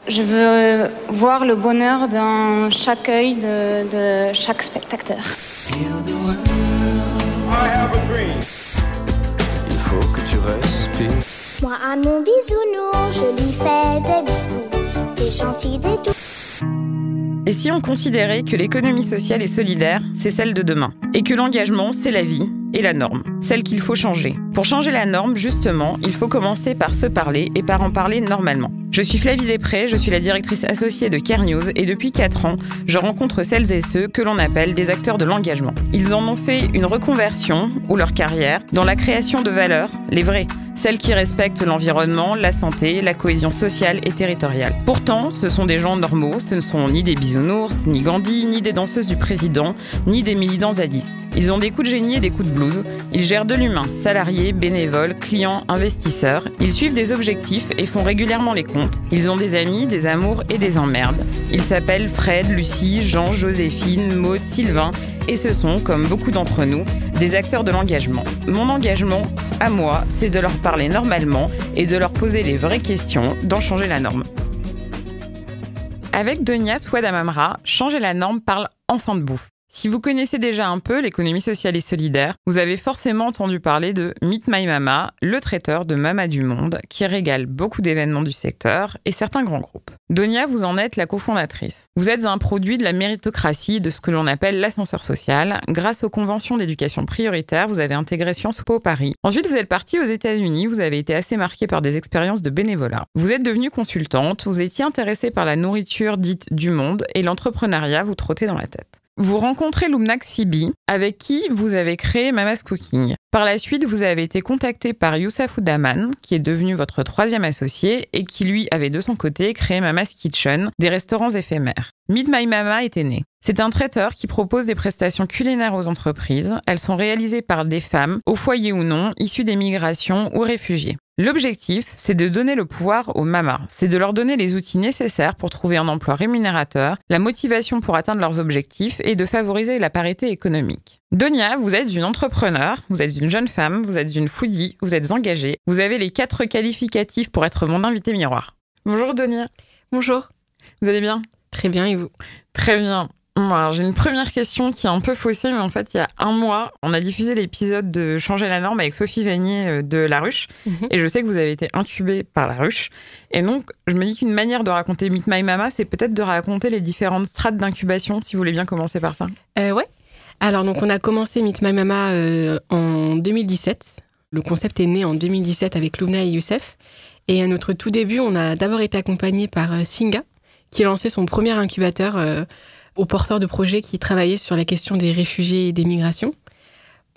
Je veux voir le bonheur dans chaque œil de chaque spectateur. Il faut que tu respires. Moi à mon bisounours, je lui fais des bisous, des gentils, des doux. Et si on considérait que l'économie sociale et solidaire, c'est celle de demain, et que l'engagement, c'est la vie et la norme, celle qu'il faut changer. Pour changer la norme, justement, il faut commencer par se parler et par en parler normalement. Je suis Flavie Després, je suis la directrice associée de Care News et depuis 4 ans, je rencontre celles et ceux que l'on appelle des acteurs de l'engagement. Ils en ont fait une reconversion, ou leur carrière, dans la création de valeurs, les vraies, celles qui respectent l'environnement, la santé, la cohésion sociale et territoriale. Pourtant, ce sont des gens normaux, ce ne sont ni des bisounours, ni Gandhi, ni des danseuses du président, ni des militants zadistes. Ils ont des coups de génie et des coups de blues. Ils gèrent de l'humain, salariés, bénévoles, clients, investisseurs. Ils suivent des objectifs et font régulièrement les comptes. Ils ont des amis, des amours et des emmerdes. Ils s'appellent Fred, Lucie, Jean, Joséphine, Maud, Sylvain. Et ce sont, comme beaucoup d'entre nous, des acteurs de l'engagement. Mon engagement, à moi, c'est de leur parler normalement et de leur poser les vraies questions, d'en changer la norme. Avec Donia Swadamamra, Changer la norme parle enfin de bouffe. Si vous connaissez déjà un peu l'économie sociale et solidaire, vous avez forcément entendu parler de Meet My Mama, le traiteur de Mama du Monde, qui régale beaucoup d'événements du secteur et certains grands groupes. Donia, vous en êtes la cofondatrice. Vous êtes un produit de la méritocratie de ce que l'on appelle l'ascenseur social. Grâce aux conventions d'éducation prioritaire, vous avez intégré Sciences Po Paris. Ensuite, vous êtes partie aux États-Unis, vous avez été assez marquée par des expériences de bénévolat. Vous êtes devenue consultante, vous étiez intéressée par la nourriture dite du monde et l'entrepreneuriat vous trottait dans la tête. Vous rencontrez Lumnak Sibi, avec qui vous avez créé Mama's Cooking. Par la suite, vous avez été contacté par Youssef Oudaman, qui est devenu votre 3e associé et qui, lui, avait de son côté créé Mama's Kitchen, des restaurants éphémères. Meet My Mama était né. C'est un traiteur qui propose des prestations culinaires aux entreprises. Elles sont réalisées par des femmes, au foyer ou non, issues des migrations ou réfugiés. L'objectif, c'est de donner le pouvoir aux mamas. C'est de leur donner les outils nécessaires pour trouver un emploi rémunérateur, la motivation pour atteindre leurs objectifs et de favoriser la parité économique. Donia, vous êtes une entrepreneure, vous êtes une jeune femme, vous êtes une foodie, vous êtes engagée. Vous avez les 4 qualificatifs pour être mon invité miroir. Bonjour Donia. Bonjour. Vous allez bien ? Très bien, et vous ? Très bien. Alors, j'ai une première question qui est un peu faussée, mais en fait, il y a 1 mois, on a diffusé l'épisode de Changer la norme avec Sophie Vanier de La Ruche. Et je sais que vous avez été incubée par La Ruche. Et donc, je me dis qu'une manière de raconter Meet My Mama, c'est peut-être de raconter les différentes strates d'incubation, si vous voulez bien commencer par ça. Ouais. Alors, donc, on a commencé Meet My Mama en 2017. Le concept est né en 2017 avec Lumna et Youssef. Et à notre tout début, on a d'abord été accompagné par Singa, qui a lancé son premier incubateur aux porteurs de projets qui travaillaient sur la question des réfugiés et des migrations.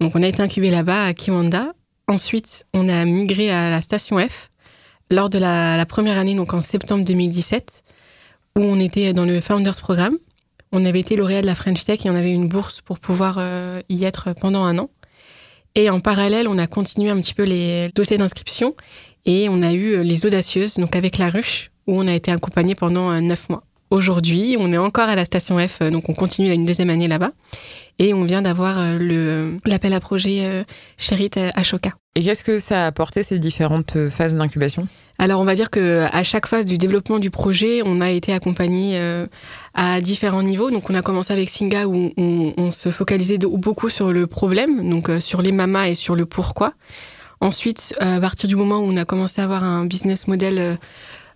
Donc, on a été incubé là-bas à Kiwanda. Ensuite, on a migré à la Station F lors de la première année, donc en septembre 2017, où on était dans le Founders Programme. On avait été lauréat de la French Tech et on avait une bourse pour pouvoir y être pendant 1 an. Et en parallèle, on a continué un petit peu les dossiers d'inscription et on a eu les Audacieuses, donc avec La Ruche, où on a été accompagné pendant 9 mois. Aujourd'hui, on est encore à la Station F, donc on continue une 2e année là-bas. Et on vient d'avoir l'appel à projet Sherit Ashoka. Et qu'est-ce que ça a apporté, ces différentes phases d'incubation ? Alors, on va dire qu'à chaque phase du développement du projet, on a été accompagné à différents niveaux. Donc, on a commencé avec Singa, où on se focalisait beaucoup sur le problème, donc sur les mamas et sur le pourquoi. Ensuite, à partir du moment où on a commencé à avoir un business model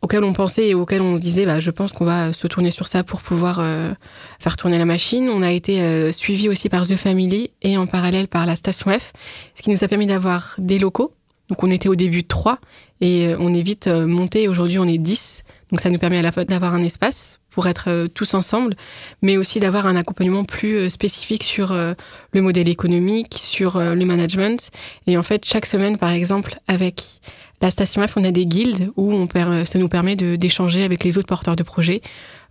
auquel on pensait et auquel on disait je pense qu'on va se tourner sur ça pour pouvoir faire tourner la machine. On a été suivi aussi par The Family et en parallèle par la Station F, ce qui nous a permis d'avoir des locaux. Donc on était au début de 3 et on est vite monté. Aujourd'hui on est 10. Donc ça nous permet à la fois d'avoir un espace pour être tous ensemble, mais aussi d'avoir un accompagnement plus spécifique sur le modèle économique, sur le management. Et en fait, chaque semaine, par exemple, avec la Station F, on a des guildes où ça nous permet d'échanger avec les autres porteurs de projets,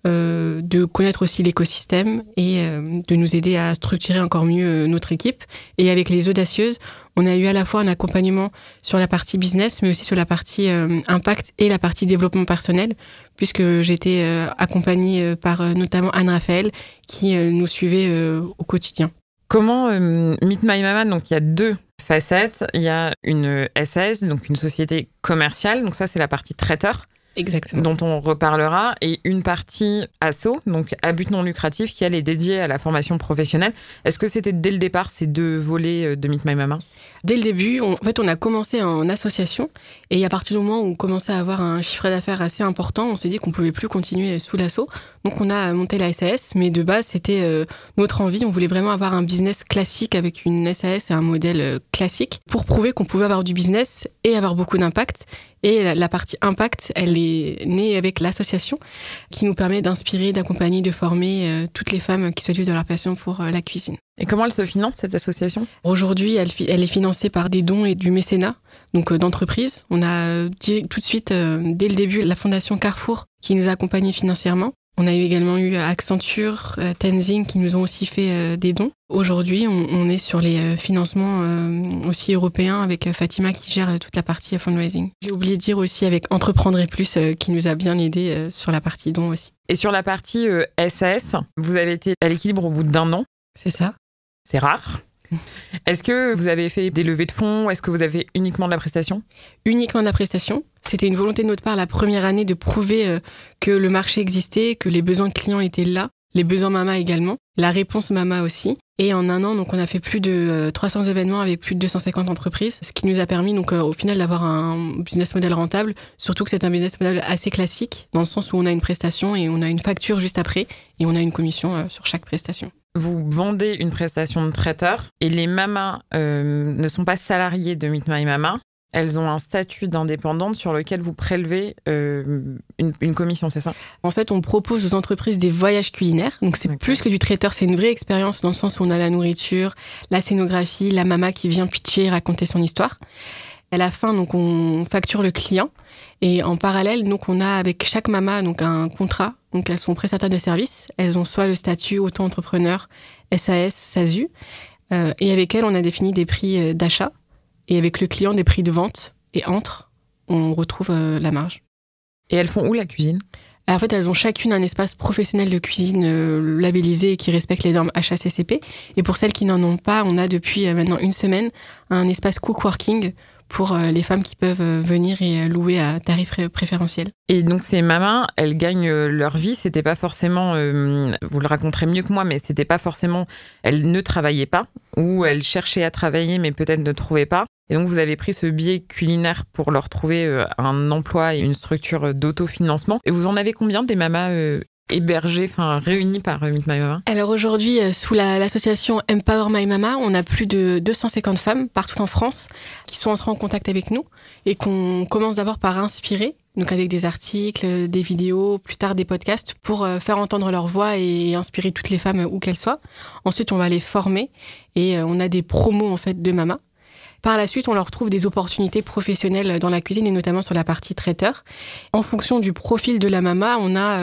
de connaître aussi l'écosystème et de nous aider à structurer encore mieux notre équipe. Et avec les Audacieuses, on a eu à la fois un accompagnement sur la partie business, mais aussi sur la partie impact et la partie développement personnel, puisque j'ai été accompagnée par notamment Anne-Raphaël, qui nous suivait au quotidien. Comment Meet My Mama, donc il y a 2 facettes. Il y a une SAS, donc une société commerciale, donc ça c'est la partie traiteur. Exactement. dont on reparlera, et une partie asso, donc à but non lucratif, qui elle est dédiée à la formation professionnelle. Est-ce que c'était dès le départ ces deux volets de Meet My Mama ? Dès le début, on a commencé en association et à partir du moment où on commençait à avoir un chiffre d'affaires assez important, on s'est dit qu'on pouvait plus continuer sous l'asso. Donc on a monté la SAS, mais de base c'était notre envie. On voulait vraiment avoir un business classique avec une SAS et un modèle classique pour prouver qu'on pouvait avoir du business et avoir beaucoup d'impact. Et la partie impact, elle est née avec l'association qui nous permet d'inspirer, d'accompagner, de former toutes les femmes qui souhaitent vivre de leur passion pour la cuisine. Et comment elle se finance, cette association ? Aujourd'hui, elle est financée par des dons et du mécénat, donc d'entreprises. On a tout de suite, dès le début, la fondation Carrefour qui nous a accompagnés financièrement. On a également eu Accenture, Tenzing qui nous ont aussi fait des dons. Aujourd'hui, on est sur les financements aussi européens avec Fatima qui gère toute la partie fundraising. J'ai oublié de dire aussi avec Entreprendre et Plus qui nous a bien aidé sur la partie dons aussi. Et sur la partie SAS, vous avez été à l'équilibre au bout d'1 an. C'est ça. C'est rare. Est-ce que vous avez fait des levées de fonds ? Est-ce que vous avez uniquement de la prestation ? Uniquement de la prestation. C'était une volonté de notre part la première année de prouver que le marché existait, que les besoins clients étaient là, les besoins Mama également, la réponse Mama aussi. Et en 1 an, donc, on a fait plus de 300 événements avec plus de 250 entreprises, ce qui nous a permis donc, au final d'avoir un business model rentable, surtout que c'est un business model assez classique, dans le sens où on a une prestation et on a une facture juste après, et on a une commission sur chaque prestation. Vous vendez une prestation de traiteur et les mamas ne sont pas salariées de Meet My Mama. Elles ont un statut d'indépendante sur lequel vous prélevez une commission, c'est ça ? En fait, on propose aux entreprises des voyages culinaires. Donc, c'est plus que du traiteur, c'est une vraie expérience dans le sens où on a la nourriture, la scénographie, la mama qui vient pitcher, raconter son histoire. À la fin, donc, on facture le client. Et en parallèle, donc, on a avec chaque mama donc, un contrat. Donc, elles sont prestataires de services. Elles ont soit le statut auto-entrepreneur, SAS, SASU. Et avec elles, on a défini des prix d'achat. Et avec le client, des prix de vente. Et on retrouve la marge. Et elles font où la cuisine ? En fait, elles ont chacune un espace professionnel de cuisine labellisé et qui respecte les normes HACCP. Et pour celles qui n'en ont pas, on a depuis maintenant 1 semaine un espace cookworking pour les femmes qui peuvent venir et louer à tarif préférentiel. Et donc ces mamas, elles gagnent leur vie, c'était pas forcément, vous le raconterez mieux que moi, mais c'était pas forcément, elles ne travaillaient pas, ou elles cherchaient à travailler mais peut-être ne trouvaient pas. Et donc vous avez pris ce biais culinaire pour leur trouver un emploi et une structure d'autofinancement. Et vous en avez combien des mamas hébergées, réunies par Meet My Mama ? Alors aujourd'hui, sous l'association Empower My Mama, on a plus de 250 femmes partout en France qui sont entrées en contact avec nous et qu'on commence d'abord par inspirer, donc avec des articles, des vidéos, plus tard des podcasts, pour faire entendre leur voix et inspirer toutes les femmes où qu'elles soient. Ensuite, on va les former et on a des promos en fait de Mama. Par la suite, on leur trouve des opportunités professionnelles dans la cuisine et notamment sur la partie traiteur. En fonction du profil de la mama, on a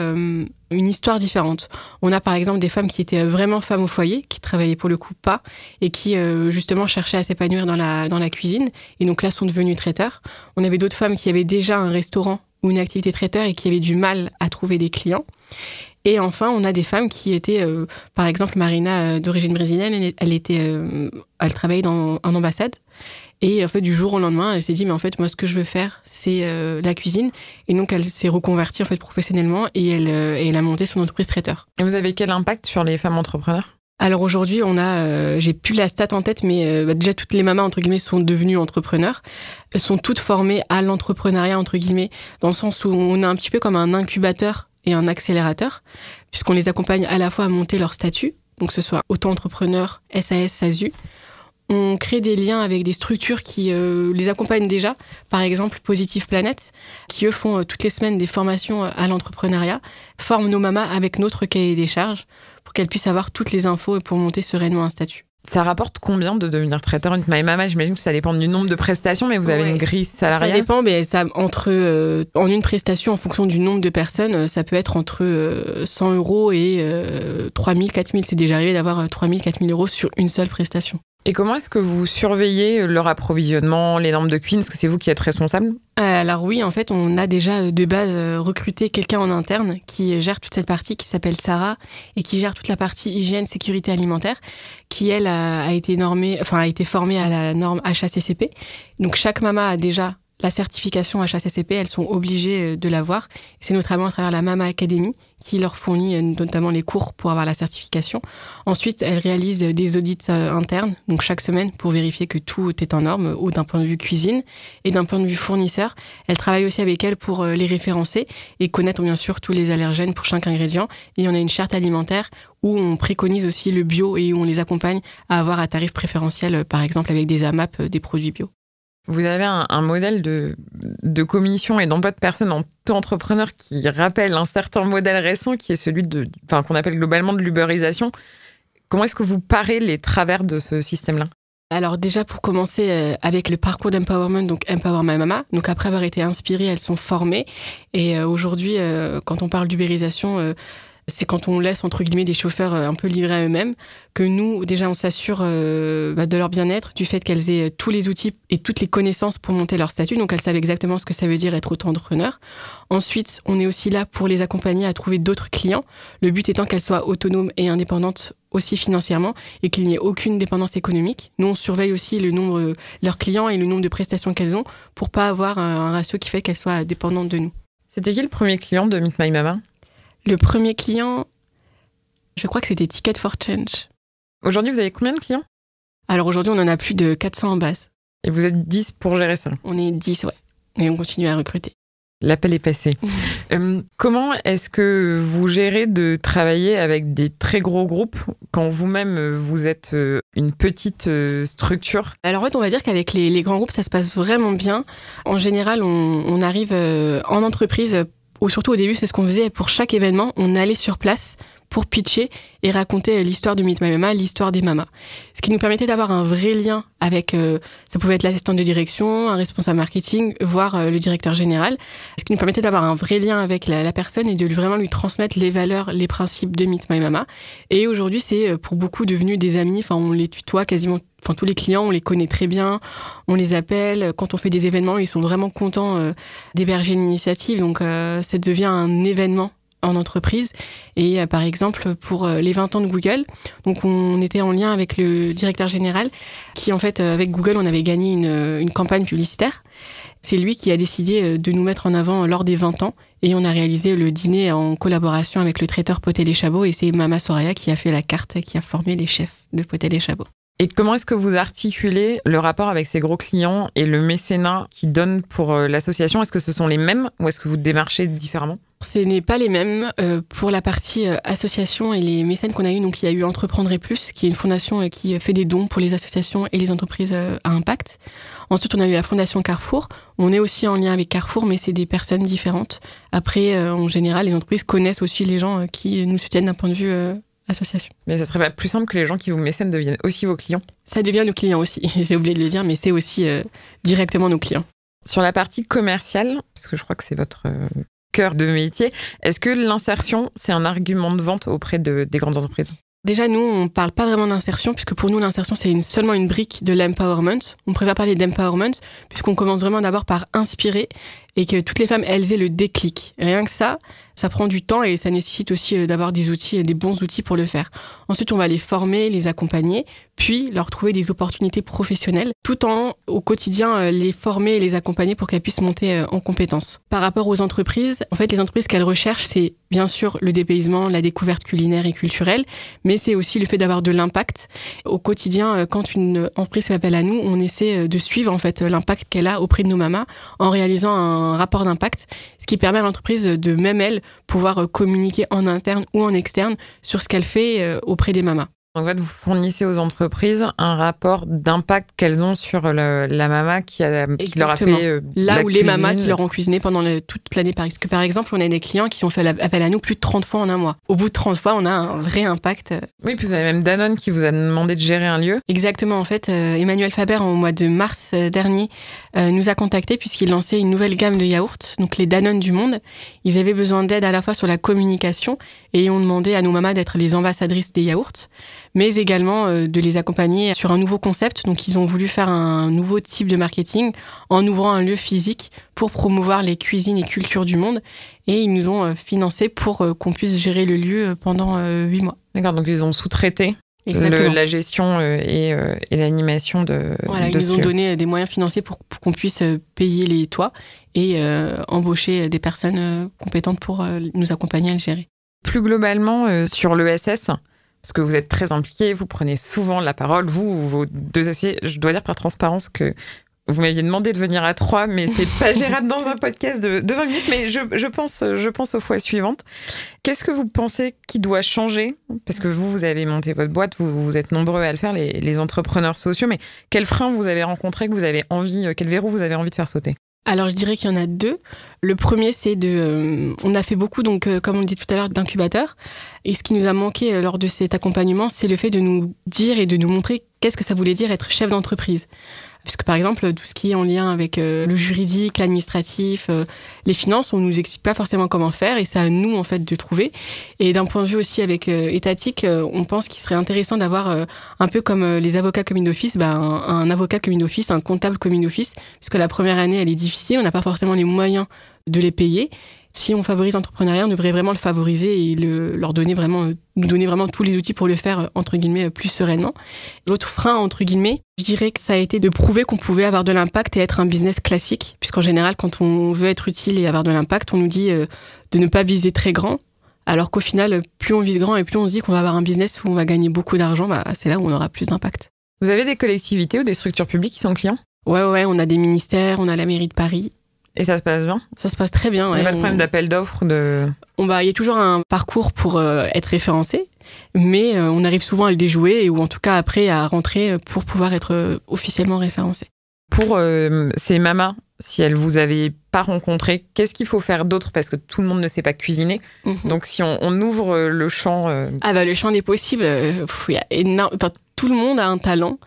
une histoire différente. On a par exemple des femmes qui étaient vraiment femmes au foyer, qui travaillaient pour le coup pas et qui justement cherchaient à s'épanouir dans la cuisine et donc là sont devenues traiteurs. On avait d'autres femmes qui avaient déjà un restaurant ou une activité traiteur et qui avaient du mal à trouver des clients. Et enfin, on a des femmes qui étaient, par exemple, Marina, d'origine brésilienne, elle travaillait en ambassade. Et en fait, du jour au lendemain, elle s'est dit, mais en fait, moi, ce que je veux faire, c'est la cuisine. Et donc, elle s'est reconvertie en fait professionnellement et elle a monté son entreprise traiteur. Et vous avez quel impact sur les femmes entrepreneurs ? Alors aujourd'hui, on a, j'ai plus la stat en tête, mais déjà toutes les mamas entre guillemets sont devenues entrepreneurs. Elles sont toutes formées à l'entrepreneuriat entre guillemets, dans le sens où on a un petit peu comme un incubateur et un accélérateur, puisqu'on les accompagne à la fois à monter leur statut, donc que ce soit auto-entrepreneur, SAS, SASU. On crée des liens avec des structures qui les accompagnent déjà, par exemple Positive Planet, qui eux font toutes les semaines des formations à l'entrepreneuriat, forment nos mamas avec notre cahier des charges pour qu'elles puissent avoir toutes les infos et pour monter sereinement un statut. Ça rapporte combien de devenir traiteur Meet My Mama ? J'imagine que ça dépend du nombre de prestations, mais vous avez une grille salariale ? Ça dépend, mais ça, en une prestation, en fonction du nombre de personnes, ça peut être entre 100 € et 3 000, 4 000. C'est déjà arrivé d'avoir 3 000, 4 000 € sur une seule prestation. Et comment est-ce que vous surveillez leur approvisionnement, les normes de cuisine ? Est-ce que c'est vous qui êtes responsable ? Alors oui, en fait, on a déjà de base recruté quelqu'un en interne qui gère toute cette partie, qui s'appelle Sarah, et qui gère toute la partie hygiène, sécurité alimentaire, qui elle a été formée à la norme HACCP. Donc chaque mama a déjà la certification HACCP, elles sont obligées de l'avoir. C'est notamment à travers la Mama Academy qui leur fournit notamment les cours pour avoir la certification. Ensuite, elles réalisent des audits internes, donc chaque semaine, pour vérifier que tout est en norme, ou d'un point de vue cuisine et d'un point de vue fournisseur. Elles travaillent aussi avec elles pour les référencer et connaître bien sûr tous les allergènes pour chaque ingrédient. Et on a une charte alimentaire où on préconise aussi le bio et où on les accompagne à avoir un tarif préférentiel, par exemple avec des AMAP, des produits bio. Vous avez un modèle de commission et d'emploi de personnes en auto-entrepreneur qui rappelle un certain modèle récent qui est celui qu'on appelle globalement de l'uberisation. Comment est-ce que vous parez les travers de ce système-là ? Alors déjà, pour commencer avec le parcours d'empowerment, donc Empower My Mama. Donc après avoir été inspirées, elles sont formées. Et aujourd'hui, quand on parle d'ubérisation, c'est quand on laisse, entre guillemets, des chauffeurs un peu livrés à eux-mêmes, que nous, déjà, on s'assure de leur bien-être, du fait qu'elles aient tous les outils et toutes les connaissances pour monter leur statut. Donc, elles savent exactement ce que ça veut dire être auto-entrepreneur. Ensuite, on est aussi là pour les accompagner à trouver d'autres clients. Le but étant qu'elles soient autonomes et indépendantes aussi financièrement et qu'il n'y ait aucune dépendance économique. Nous, on surveille aussi le nombre, leurs clients et le nombre de prestations qu'elles ont pour pas avoir un ratio qui fait qu'elles soient dépendantes de nous. C'était qui le premier client de Meet My Mama ? Le premier client, je crois que c'était Ticket for Change. Aujourd'hui, vous avez combien de clients ? Alors aujourd'hui, on en a plus de 400 en base. Et vous êtes 10 pour gérer ça ? On est 10, ouais. Et on continue à recruter. L'appel est passé. Comment est-ce que vous gérez de travailler avec des très gros groupes quand vous-même, vous êtes une petite structure ? Alors en fait, on va dire qu'avec les grands groupes, ça se passe vraiment bien. En général, on arrive en entreprise, ou surtout au début, c'est ce qu'on faisait pour chaque événement. On allait sur place pour pitcher et raconter l'histoire de Meet My Mama, l'histoire des mamas. Ce qui nous permettait d'avoir un vrai lien avec, ça pouvait être l'assistante de direction, un responsable marketing, voire le directeur général. Ce qui nous permettait d'avoir un vrai lien avec la personne et de vraiment lui transmettre les valeurs, les principes de Meet My Mama. Et aujourd'hui, c'est pour beaucoup devenu des amis. Enfin, on les tutoie quasiment. Enfin, tous les clients, on les connaît très bien, on les appelle. Quand on fait des événements, ils sont vraiment contents d'héberger l'initiative. Donc, ça devient un événement en entreprise. Et par exemple, pour les 20 ans de Google, donc on était en lien avec le directeur général qui, en fait, avec Google, on avait gagné une campagne publicitaire. C'est lui qui a décidé de nous mettre en avant lors des 20 ans. Et on a réalisé le dîner en collaboration avec le traiteur Potel et Chabot. Et c'est Mama Soraya qui a fait la carte, qui a formé les chefs de Potel et Chabot. Et comment est-ce que vous articulez le rapport avec ces gros clients et le mécénat qu'ils donnent pour l'association ? Est-ce que ce sont les mêmes ou est-ce que vous démarchez différemment ? Ce n'est pas les mêmes. Pour la partie association et les mécènes qu'on a eu, donc il y a eu Entreprendre et Plus, qui est une fondation qui fait des dons pour les associations et les entreprises à impact. Ensuite, on a eu la fondation Carrefour. On est aussi en lien avec Carrefour, mais c'est des personnes différentes. Après, en général, les entreprises connaissent aussi les gens qui nous soutiennent d'un point de vue association. Mais ça serait pas plus simple que les gens qui vous mécènent deviennent aussi vos clients ? Ça devient nos clients aussi. J'ai oublié de le dire, mais c'est aussi directement nos clients. Sur la partie commerciale, parce que je crois que c'est votre cœur de métier, est-ce que l'insertion, c'est un argument de vente auprès des grandes entreprises ? Déjà, nous, on ne parle pas vraiment d'insertion, puisque pour nous, l'insertion, c'est seulement une brique de l'empowerment. On préfère parler d'empowerment, puisqu'on commence vraiment d'abord par inspirer et que toutes les femmes, elles aient le déclic. Rien que ça prend du temps et ça nécessite aussi d'avoir des outils, des bons outils pour le faire. Ensuite, on va les former, les accompagner, puis leur trouver des opportunités professionnelles, tout en, au quotidien, les former et les accompagner pour qu'elles puissent monter en compétences. Par rapport aux entreprises, en fait, les entreprises qu'elles recherchent, c'est bien sûr le dépaysement, la découverte culinaire et culturelle, mais c'est aussi le fait d'avoir de l'impact. Au quotidien, quand une entreprise fait appel à nous, on essaie de suivre en fait l'impact qu'elle a auprès de nos mamas en réalisant un rapport d'impact, ce qui permet à l'entreprise de même elle pouvoir communiquer en interne ou en externe sur ce qu'elle fait auprès des mamas. En fait, vous fournissez aux entreprises un rapport d'impact qu'elles ont sur la mama qui leur a fait là où cuisine. Les mamas qui leur ont cuisiné pendant toute l'année. Parce que par exemple, on a des clients qui ont fait appel à nous plus de 30 fois en un mois. Au bout de 30 fois, on a un vrai impact. Oui, puis vous avez même Danone qui vous a demandé de gérer un lieu. Exactement. En fait, Emmanuel Faber, au mois de mars dernier, nous a contactés puisqu'il lançait une nouvelle gamme de yaourts, donc les Danone du monde. Ils avaient besoin d'aide à la fois sur la communication et ont demandé à nos mamas d'être les ambassadrices des yaourts, mais également de les accompagner sur un nouveau concept. Donc, ils ont voulu faire un nouveau type de marketing en ouvrant un lieu physique pour promouvoir les cuisines et cultures du monde. Et ils nous ont financé pour qu'on puisse gérer le lieu pendant 8 mois. D'accord, donc ils ont sous-traité. Exactement. La gestion et l'animation de Voilà, ils nous ont donné des moyens financiers pour qu'on puisse payer les toits et embaucher des personnes compétentes pour nous accompagner à le gérer. Plus globalement, sur l'ESS, parce que vous êtes très impliqués, vous prenez souvent la parole, vous ou vos deux associés. Je dois dire par transparence que vous m'aviez demandé de venir à 3, mais c'est pas gérable dans un podcast de 20 minutes, mais je pense aux fois suivantes. Qu'est-ce que vous pensez qui doit changer? Parce que vous avez monté votre boîte, vous êtes nombreux à le faire, les entrepreneurs sociaux, mais quels freins vous avez rencontrés, que vous avez envie, quel verrou vous avez envie de faire sauter? Alors, je dirais qu'il y en a deux. Le premier, c'est on a fait beaucoup, donc, comme on dit tout à l'heure, d'incubateurs. Et ce qui nous a manqué lors de cet accompagnement, c'est le fait de nous dire et de nous montrer qu'est-ce que ça voulait dire être chef d'entreprise. Puisque, par exemple, tout ce qui est en lien avec le juridique, l'administratif, les finances, on nous explique pas forcément comment faire et c'est à nous, en fait, de trouver. Et d'un point de vue aussi avec étatique, on pense qu'il serait intéressant d'avoir, un peu comme les avocats commis d'office, un avocat commis d'office, un comptable commis d'office, puisque la première année, elle est difficile, on n'a pas forcément les moyens de les payer. Si on favorise l'entrepreneuriat, on devrait vraiment le favoriser et leur donner vraiment, nous donner vraiment tous les outils pour le faire, entre guillemets, plus sereinement. L'autre frein, entre guillemets, je dirais que ça a été de prouver qu'on pouvait avoir de l'impact et être un business classique, puisqu'en général, quand on veut être utile et avoir de l'impact, on nous dit de ne pas viser très grand, alors qu'au final, plus on vise grand et plus on se dit qu'on va avoir un business où on va gagner beaucoup d'argent, c'est là où on aura plus d'impact. Vous avez des collectivités ou des structures publiques qui sont clients? Ouais, on a des ministères, on a la mairie de Paris. Et ça se passe bien? Ça se passe très bien. Il n'y a pas de problème d'appel d'offres il y a toujours un parcours pour être référencé, mais on arrive souvent à le déjouer ou en tout cas après à rentrer pour pouvoir être officiellement référencé. Pour ces mamas, si elles vous avaient pas rencontré, qu'est-ce qu'il faut faire d'autre? Parce que tout le monde ne sait pas cuisiner. Donc si on ouvre le champ... le champ des possibles, il y a énorme... tout le monde a un talent,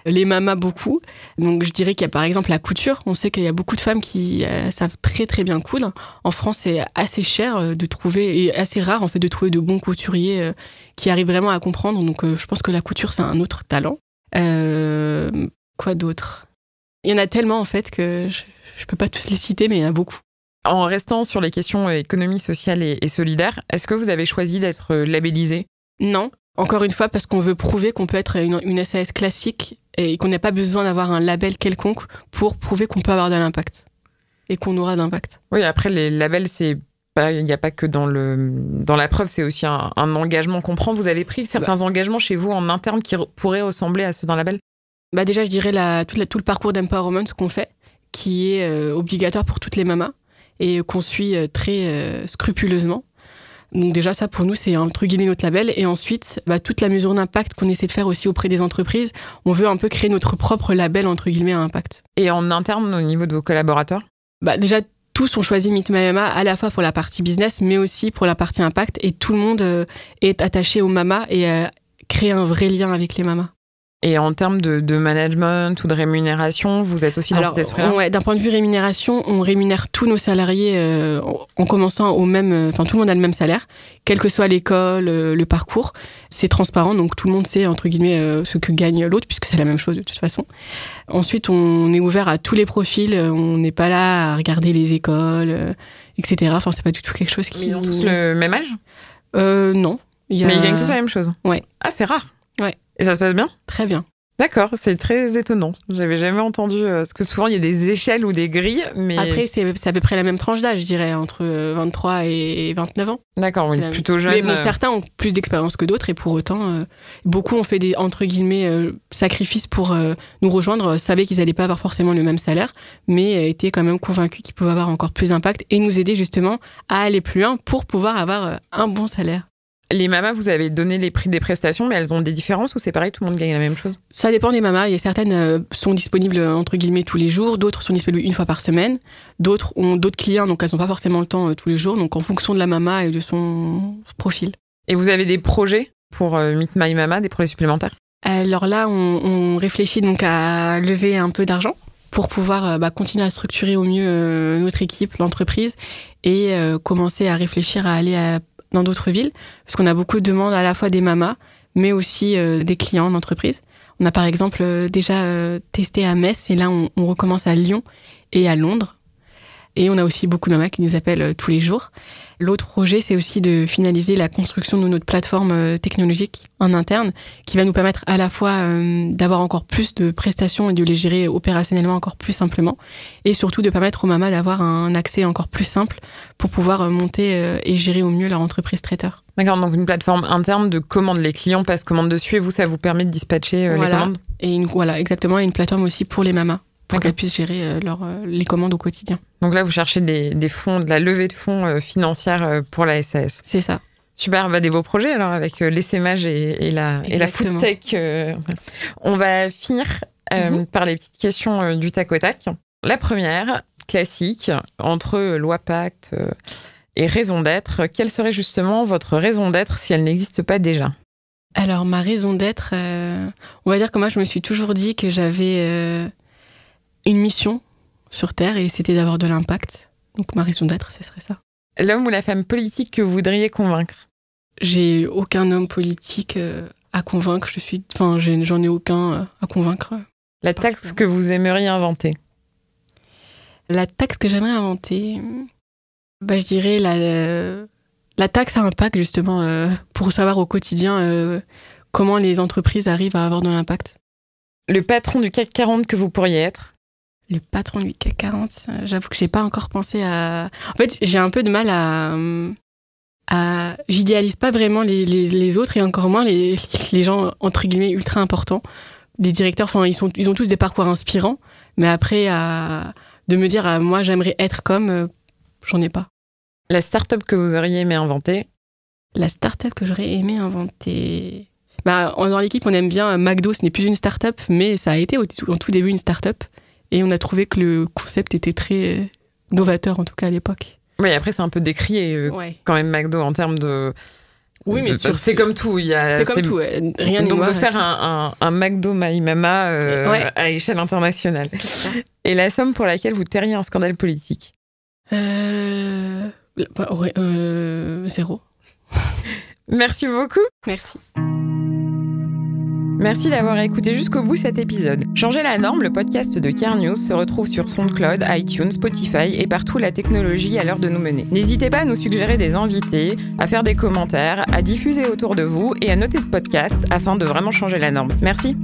les mamas beaucoup. Donc je dirais qu'il y a par exemple la couture. On sait qu'il y a beaucoup de femmes qui savent très très bien coudre. En France, c'est assez cher de trouver, et assez rare en fait de trouver de bons couturiers qui arrivent vraiment à comprendre. Donc je pense que la couture, c'est un autre talent. Quoi d'autre? Il y en a tellement en fait que je peux pas tous les citer, mais il y en a beaucoup. En restant sur les questions économie sociale et solidaire, est-ce que vous avez choisi d'être labellisé? Non. Encore une fois, parce qu'on veut prouver qu'on peut être une SAS classique et qu'on n'a pas besoin d'avoir un label quelconque pour prouver qu'on peut avoir de l'impact et qu'on aura d'impact. Oui, après, les labels, il n'y a pas que dans la preuve, c'est aussi un engagement qu'on prend. Vous avez pris certains engagements chez vous en interne qui pourraient ressembler à ceux d'un label? Déjà, je dirais tout le parcours d'empowerment qu'on fait, qui est obligatoire pour toutes les mamas et qu'on suit très scrupuleusement. Donc déjà, ça, pour nous, c'est entre guillemets notre label. Et ensuite, toute la mesure d'impact qu'on essaie de faire aussi auprès des entreprises, on veut un peu créer notre propre label, entre guillemets, à impact. Et en interne, au niveau de vos collaborateurs? Déjà, tous ont choisi Meet My Mama à la fois pour la partie business, mais aussi pour la partie impact. Et tout le monde est attaché aux mamas et crée un vrai lien avec les mamas. Et en termes de management ou de rémunération, vous êtes aussi dans cet esprit-là? Ouais, d'un point de vue rémunération, on rémunère tous nos salariés en commençant au même... tout le monde a le même salaire, quelle que soit l'école, le parcours. C'est transparent, donc tout le monde sait, entre guillemets, ce que gagne l'autre, puisque c'est la même chose de toute façon. Ensuite, on est ouvert à tous les profils. On n'est pas là à regarder les écoles, etc. Enfin, c'est pas du tout quelque chose qui... Ils ont tous le même âge? Non. Mais ils gagnent tous la même chose? Ouais. Ah, c'est rare. Ouais. Et ça se passe bien? Très bien. D'accord, c'est très étonnant. J'avais jamais entendu, parce que souvent il y a des échelles ou des grilles, mais... Après, c'est à peu près la même tranche d'âge, je dirais, entre 23 et 29 ans. D'accord, oui, plutôt jeune. Mais bon, certains ont plus d'expérience que d'autres, et pour autant, beaucoup ont fait des, entre guillemets, sacrifices pour nous rejoindre, savaient qu'ils n'allaient pas avoir forcément le même salaire, mais étaient quand même convaincus qu'ils pouvaient avoir encore plus d'impact, et nous aider justement à aller plus loin pour pouvoir avoir un bon salaire. Les mamas, vous avez donné les prix des prestations, mais elles ont des différences ou c'est pareil, tout le monde gagne la même chose? Ça dépend des mamas. Il y a certaines sont disponibles entre guillemets tous les jours, d'autres sont disponibles une fois par semaine, d'autres ont d'autres clients, donc elles n'ont pas forcément le temps tous les jours, donc en fonction de la mama et de son profil. Et vous avez des projets pour Meet My Mama, des projets supplémentaires? Alors là, on réfléchit donc à lever un peu d'argent pour pouvoir continuer à structurer au mieux notre équipe, l'entreprise, et commencer à réfléchir à aller dans d'autres villes, parce qu'on a beaucoup de demandes à la fois des mamas, mais aussi des clients d'entreprise. On a par exemple déjà testé à Metz, et là on recommence à Lyon et à Londres. Et on a aussi beaucoup de mamas qui nous appellent tous les jours. L'autre projet, c'est aussi de finaliser la construction de notre plateforme technologique en interne, qui va nous permettre à la fois d'avoir encore plus de prestations et de les gérer opérationnellement encore plus simplement, et surtout de permettre aux mamas d'avoir un accès encore plus simple pour pouvoir monter et gérer au mieux leur entreprise traiteur. D'accord, donc une plateforme interne de commandes. Les clients passent commande dessus et vous, ça vous permet de dispatcher les commandes. Et voilà, exactement, et une plateforme aussi pour les mamas, pour qu'elles puissent gérer les commandes au quotidien. Donc là, vous cherchez des fonds, de la levée de fonds financière pour la SAS. C'est ça. Super, des beaux projets alors avec l'essaimage et la food tech. On va finir par les petites questions du tac au tac. La première, classique, entre loi Pacte et raison d'être. Quelle serait justement votre raison d'être si elle n'existe pas déjà ? Alors, ma raison d'être, on va dire que moi, je me suis toujours dit que j'avais une mission sur Terre et c'était d'avoir de l'impact. Donc, ma raison d'être, ce serait ça. L'homme ou la femme politique que vous voudriez convaincre ? J'ai aucun homme politique à convaincre. J'en ai aucun à convaincre. La taxe que vous aimeriez inventer ? La taxe que j'aimerais inventer, je dirais la taxe à impact, justement, pour savoir au quotidien comment les entreprises arrivent à avoir de l'impact. Le patron du CAC 40 que vous pourriez être ? Le patron du CAC 40, j'avoue que j'ai pas encore pensé à... En fait, j'ai un peu de mal à... J'idéalise pas vraiment les autres et encore moins les gens, entre guillemets, ultra importants. Les directeurs, ils ont tous des parcours inspirants, mais après, de me dire, moi, j'aimerais être comme, j'en ai pas. La start-up que vous auriez aimé inventer ? La start-up que j'aurais aimé inventer... dans l'équipe, on aime bien McDo, ce n'est plus une start-up, mais ça a été au tout début une start-up. Et on a trouvé que le concept était très novateur, en tout cas à l'époque. Oui, après, c'est un peu décrié quand même, McDo, en termes de... Oui, mais c'est comme tout. C'est comme tout, rien n'est donc noir. De faire un McDo My Mama à échelle internationale. Et la somme pour laquelle vous tairiez un scandale politique ? 0. Merci beaucoup. Merci. Merci d'avoir écouté jusqu'au bout cet épisode. Changer la norme, le podcast de Care News se retrouve sur SoundCloud, iTunes, Spotify et partout la technologie à l'heure de nous mener. N'hésitez pas à nous suggérer des invités, à faire des commentaires, à diffuser autour de vous et à noter le podcast afin de vraiment changer la norme. Merci.